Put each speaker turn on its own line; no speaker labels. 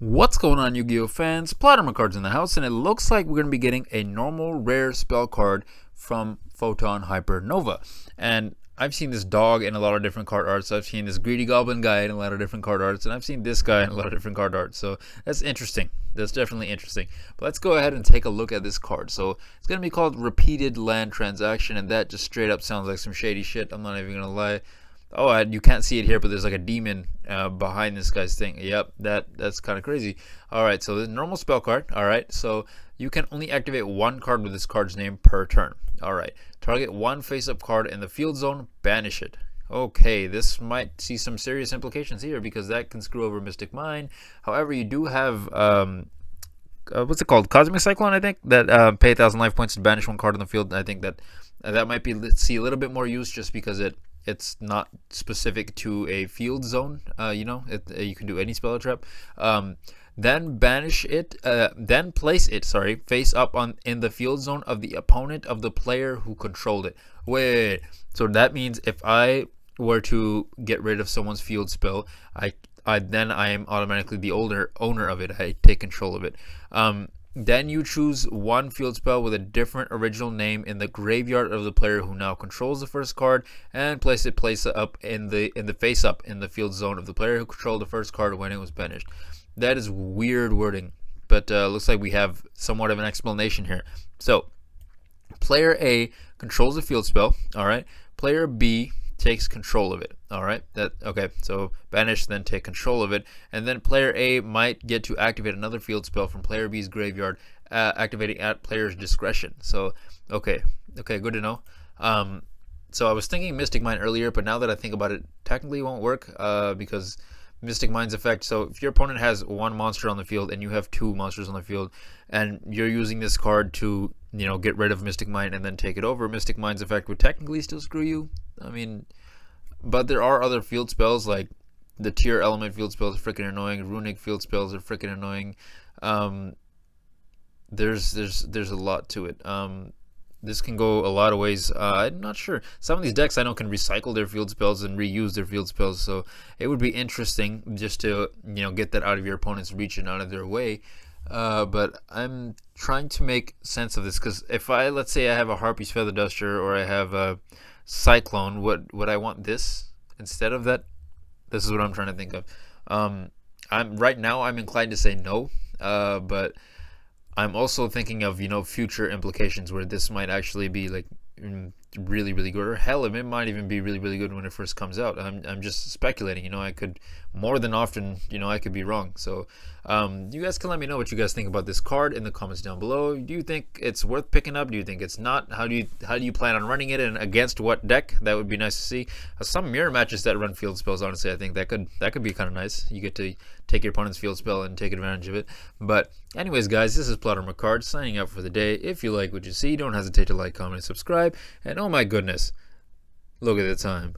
What's going on, Yu-Gi-Oh fans? PlotArmorCards in the house, and it looks like we're going to be getting a normal rare spell card from Photon Hypernova. And I've seen this dog in a lot of different card arts. I've seen this greedy goblin guy in a lot of different card arts, and I've seen this guy in a lot of different card arts. So that's interesting. That's definitely interesting. But let's go ahead and take a look at this card. So it's going to be called Repeated Land Transaction, and that just straight up sounds like some shady shit. I'm not even going to lie. Oh, you can't see it here, but there's like a demon behind this guy's thing. Yep, that's kind of crazy. All right, so the normal spell card. All right, so you can only activate one card with this card's name per turn. All right, target one face-up card in the field zone, banish it. Okay, this might see some serious implications here because that can screw over Mystic Mine. However, you do have what's it called? Cosmic Cyclone, I think. That pay 1,000 life points to banish one card on the field. I think that that might be see a little bit more use just because it's not specific to a field zone. You can do any spell or trap. Then banish it. Then place it. Face up in the field zone of the opponent of the player who controlled it. Wait. So that means if I were to get rid of someone's field spell, I am automatically the owner of it. I take control of it. Then you choose one field spell with a different original name in the graveyard of the player who now controls the first card, and place it up in the face up in the field zone of the player who controlled the first card when it was banished. That is weird wording, but looks like we have somewhat of an explanation here. So player A controls the field spell. All right. Player B takes control of it. All right, okay, so banish, then take control of it, and then player A might get to activate another field spell from player B's graveyard, activating at player's discretion. So okay, good to know. So I was thinking Mystic Mine earlier, but now that I think about it, technically it won't work because Mystic Mine's effect. So if your opponent has one monster on the field and you have two monsters on the field, and you're using this card to get rid of Mystic Mine and then take it over, Mystic Mine's effect would technically still screw you. I mean, but there are other field spells, like the tier element field spells are freaking annoying. Runic field spells are freaking annoying. There's a lot to it. This can go a lot of ways. I'm not sure. Some of these decks I know can recycle their field spells and reuse their field spells, so it would be interesting just to get that out of your opponent's reach and out of their way. But I'm trying to make sense of this, because if let's say I have a Harpy's Feather Duster or I have a Cyclone, would I want this instead of that? This is what I'm trying to think of. Right now I'm inclined to say no, but I'm also thinking of future implications where this might actually be like really good, or hell, it might even be really good when it first comes out. I'm just speculating. I could more than often I could be wrong. So you guys can let me know what you guys think about this card in the comments down below. Do you think it's worth picking up? Do you think it's not? How do you plan on running it, and against what deck? That would be nice to see. Some mirror matches that run field spells, honestly, I think that could be kind of nice. You get to take your opponent's field spell and take advantage of it. But anyways, guys, this is PlotArmorCards signing out for the day. If you like what you see, don't hesitate to like, comment, and subscribe. And oh my goodness, look at the time.